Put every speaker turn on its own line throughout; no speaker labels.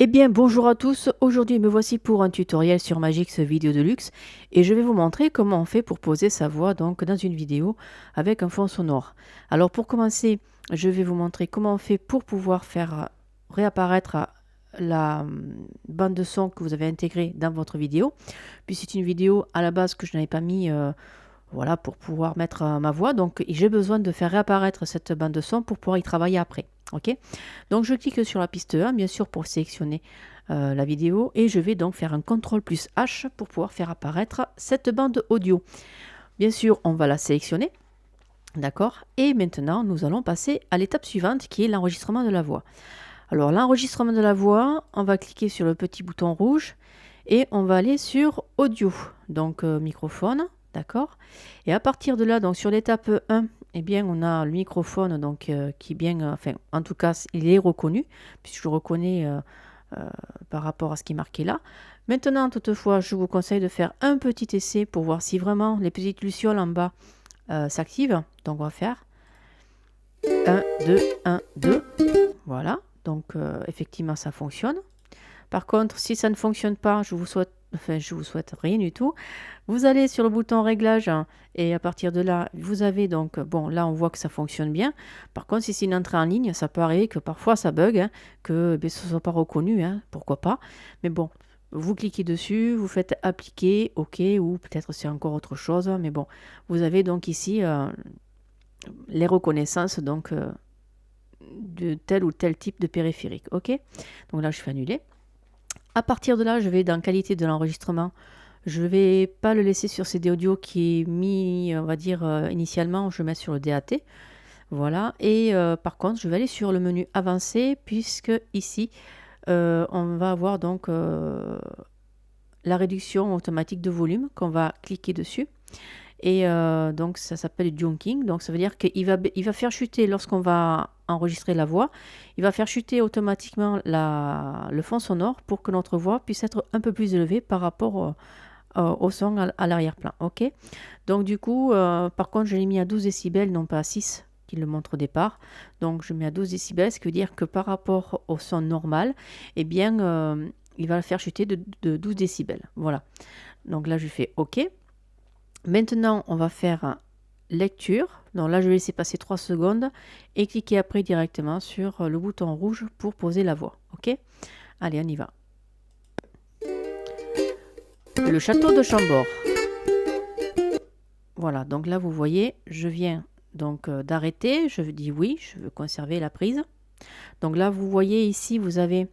Eh bien, bonjour à tous. Aujourd'hui, me voici pour un tutoriel sur Magix Vidéo Deluxe et je vais vous montrer comment on fait pour poser sa voix donc dans une vidéo avec un fond sonore. Alors, pour commencer, je vais vous montrer comment on fait pour pouvoir faire réapparaître la bande de son que vous avez intégrée dans votre vidéo. Puis c'est une vidéo à la base que je n'avais pas mis voilà, pour pouvoir mettre ma voix. Donc, j'ai besoin de faire réapparaître cette bande de son pour pouvoir y travailler après. Ok, donc je clique sur la piste 1, bien sûr, pour sélectionner la vidéo. Et je vais donc faire un CTRL plus H pour pouvoir faire apparaître cette bande audio. Bien sûr, on va la sélectionner. D'accord. Et maintenant, nous allons passer à l'étape suivante qui est l'enregistrement de la voix. Alors, l'enregistrement de la voix, on va cliquer sur le petit bouton rouge et on va aller sur audio, donc microphone, d'accord. Et à partir de là, donc sur l'étape 1, eh bien, on a le microphone donc, qui est bien, enfin, en tout cas, il est reconnu, puisque je le reconnais par rapport à ce qui est marqué là. Maintenant, toutefois, je vous conseille de faire un petit essai pour voir si vraiment les petites lucioles en bas s'activent. Donc, on va faire 1, 2, 1, 2. Voilà, donc effectivement, ça fonctionne. Par contre, si ça ne fonctionne pas, je vous souhaite rien du tout. Vous allez sur le bouton réglage et à partir de là, vous avez donc, bon, là on voit que ça fonctionne bien. Par contre, si c'est une entrée en ligne, ça peut arriver que parfois ça bug, hein, que ce ne soit pas reconnu, hein, pourquoi pas. Mais bon, vous cliquez dessus, vous faites appliquer, OK, ou peut-être c'est encore autre chose. Mais bon, vous avez donc ici les reconnaissances donc, de tel ou tel type de périphérique. OK, donc là je fais annuler. À partir de là, je vais dans qualité de l'enregistrement. Je ne vais pas le laisser sur CD audio qui est mis, on va dire, initialement, je mets sur le DAT. Voilà. Et par contre, je vais aller sur le menu avancé puisque ici, on va avoir donc la réduction automatique de volume qu'on va cliquer dessus. Et donc, ça s'appelle junking. Donc, ça veut dire qu'il va faire chuter, lorsqu'on va enregistrer la voix, il va faire chuter automatiquement le fond sonore pour que notre voix puisse être un peu plus élevée par rapport au son à l'arrière-plan. OK. Donc, du coup, par contre, je l'ai mis à 12 décibels, non pas à 6, qu'il le montre au départ. Donc, je mets à 12 décibels, ce qui veut dire que par rapport au son normal, eh bien, il va le faire chuter de 12 décibels. Voilà. Donc là, je fais OK. Maintenant, on va faire lecture. Donc là, je vais laisser passer 3 secondes et cliquer après directement sur le bouton rouge pour poser la voix. OK? Allez, on y va. Le château de Chambord. Voilà, donc là, vous voyez, je viens donc d'arrêter. Je dis oui, je veux conserver la prise. Donc là, vous voyez ici, vous avez...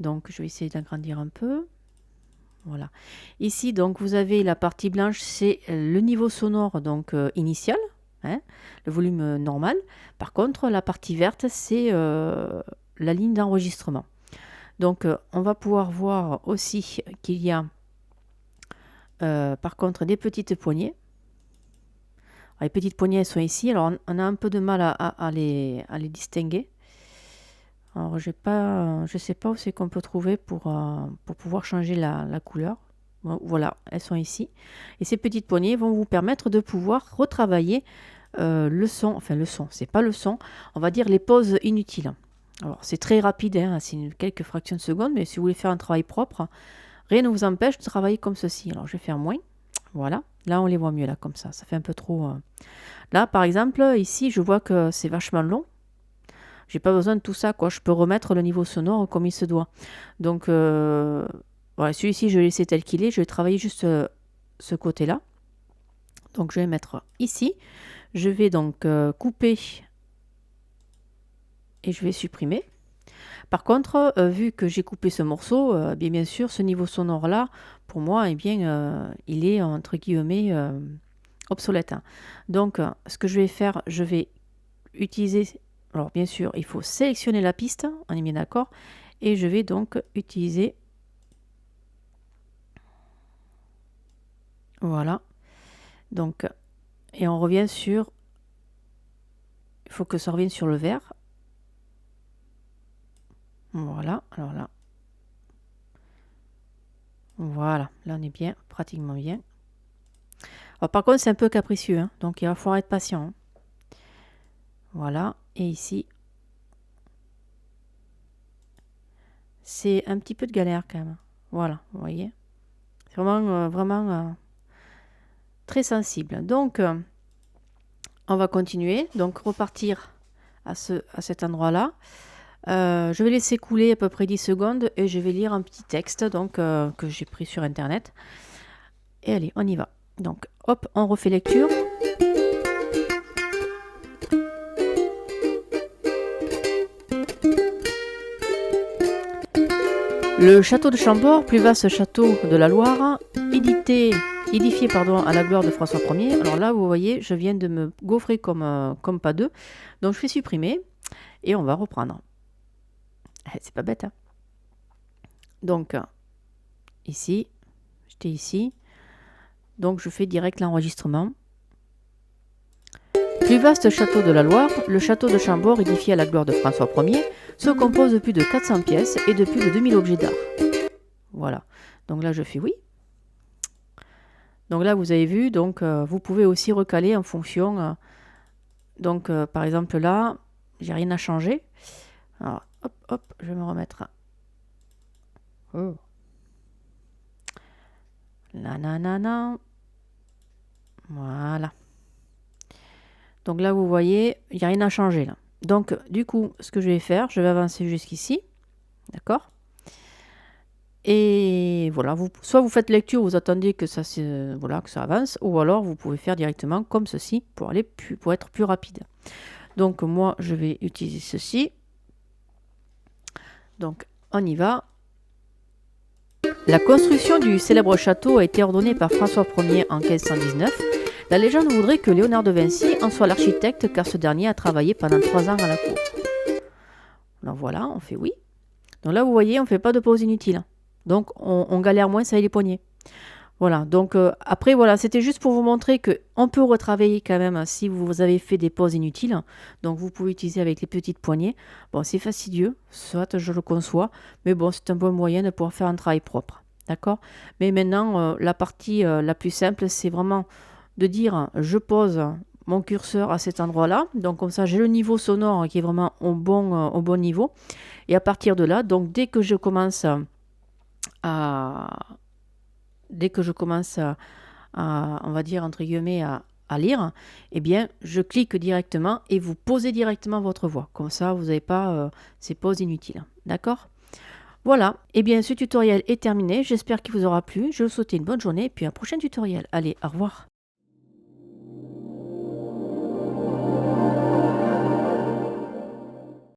Donc, je vais essayer d'agrandir un peu. Voilà. Ici, donc, vous avez la partie blanche, c'est le niveau sonore donc initial, hein, le volume normal. Par contre, la partie verte, c'est la ligne d'enregistrement. Donc, on va pouvoir voir aussi qu'il y a, par contre, des petites poignées. Alors, les petites poignées, elles sont ici. Alors, on a un peu de mal à les distinguer. Alors, je ne sais pas où c'est qu'on peut trouver pour pouvoir changer la couleur. Bon, voilà, elles sont ici. Et ces petites poignées vont vous permettre de pouvoir retravailler le son. Enfin, le son, c'est pas le son. On va dire les pauses inutiles. Alors, c'est très rapide, hein, c'est quelques fractions de secondes. Mais si vous voulez faire un travail propre, rien ne vous empêche de travailler comme ceci. Alors, je vais faire moins. Voilà. Là, on les voit mieux, là, comme ça. Ça fait un peu trop... Là, par exemple, ici, je vois que c'est vachement long. J'ai pas besoin de tout ça, quoi. Je peux remettre le niveau sonore comme il se doit. Donc, voilà, celui-ci, je vais laisser tel qu'il est. Je vais travailler juste ce côté-là. Donc, je vais mettre ici. Je vais donc couper et je vais supprimer. Par contre, vu que j'ai coupé ce morceau, bien sûr, ce niveau sonore-là, pour moi, eh bien, il est, entre guillemets, obsolète, hein. Donc, ce que je vais faire, je vais utiliser... Alors, bien sûr, il faut sélectionner la piste, on est bien d'accord. Et je vais donc utiliser... Voilà. Donc, et on revient sur... Il faut que ça revienne sur le vert. Voilà, alors là. Voilà, là on est bien, pratiquement bien. Alors, par contre, c'est un peu capricieux, hein, donc il va falloir être patient, hein. Voilà, et ici, c'est un petit peu de galère quand même. Voilà, vous voyez. C'est vraiment très sensible. Donc, on va continuer. Donc, repartir à cet endroit-là. Je vais laisser couler à peu près 10 secondes et je vais lire un petit texte donc, que j'ai pris sur Internet. Et allez, on y va. Donc, hop, on refait lecture. Le château de Chambord, plus vaste château de la Loire, édifié à la gloire de François Ier. Alors là, vous voyez, je viens de me gaufrer comme pas deux. Donc, je fais supprimer et on va reprendre. C'est pas bête, hein? Donc, ici, j'étais ici. Donc, je fais direct l'enregistrement. Plus vaste château de la Loire, le château de Chambord, édifié à la gloire de François Ier, se compose de plus de 400 pièces et de plus de 2000 objets d'art. Voilà. Donc là, je fais oui. Donc là, vous avez vu, donc vous pouvez aussi recaler en fonction. Donc, par exemple, là, j'ai rien à changer. Alors, hop, hop, je vais me remettre. Oh. Là, nanana. Voilà. Donc là, vous voyez, il n'y a rien à changer là. Donc, du coup, ce que je vais faire, je vais avancer jusqu'ici. D'accord? Et voilà, soit vous faites lecture, vous attendez que ça, voilà, que ça avance, ou alors vous pouvez faire directement comme ceci pour être plus rapide. Donc moi, je vais utiliser ceci. Donc, on y va. La construction du célèbre château a été ordonnée par François Ier en 1519. La légende voudrait que Léonard de Vinci en soit l'architecte, car ce dernier a travaillé pendant 3 ans à la cour. Donc voilà, on fait oui. Donc là, vous voyez, on ne fait pas de pause inutile. Donc, on galère moins avec les poignets. Voilà, donc après, voilà, c'était juste pour vous montrer qu'on peut retravailler quand même si vous avez fait des pauses inutiles. Donc, vous pouvez utiliser avec les petites poignées. Bon, c'est fastidieux, soit je le conçois, mais bon, c'est un bon moyen de pouvoir faire un travail propre. D'accord? Mais maintenant, la partie la plus simple, c'est vraiment de dire je pose mon curseur à cet endroit-là. Donc, comme ça, j'ai le niveau sonore qui est vraiment au bon niveau. Et à partir de là, donc dès que je commence à on va dire entre guillemets, à lire, eh bien, je clique directement et vous posez directement votre voix. Comme ça, vous n'avez pas ces pauses inutiles. D'accord? Voilà. Eh bien, ce tutoriel est terminé. J'espère qu'il vous aura plu. Je vous souhaite une bonne journée et puis un prochain tutoriel. Allez, au revoir.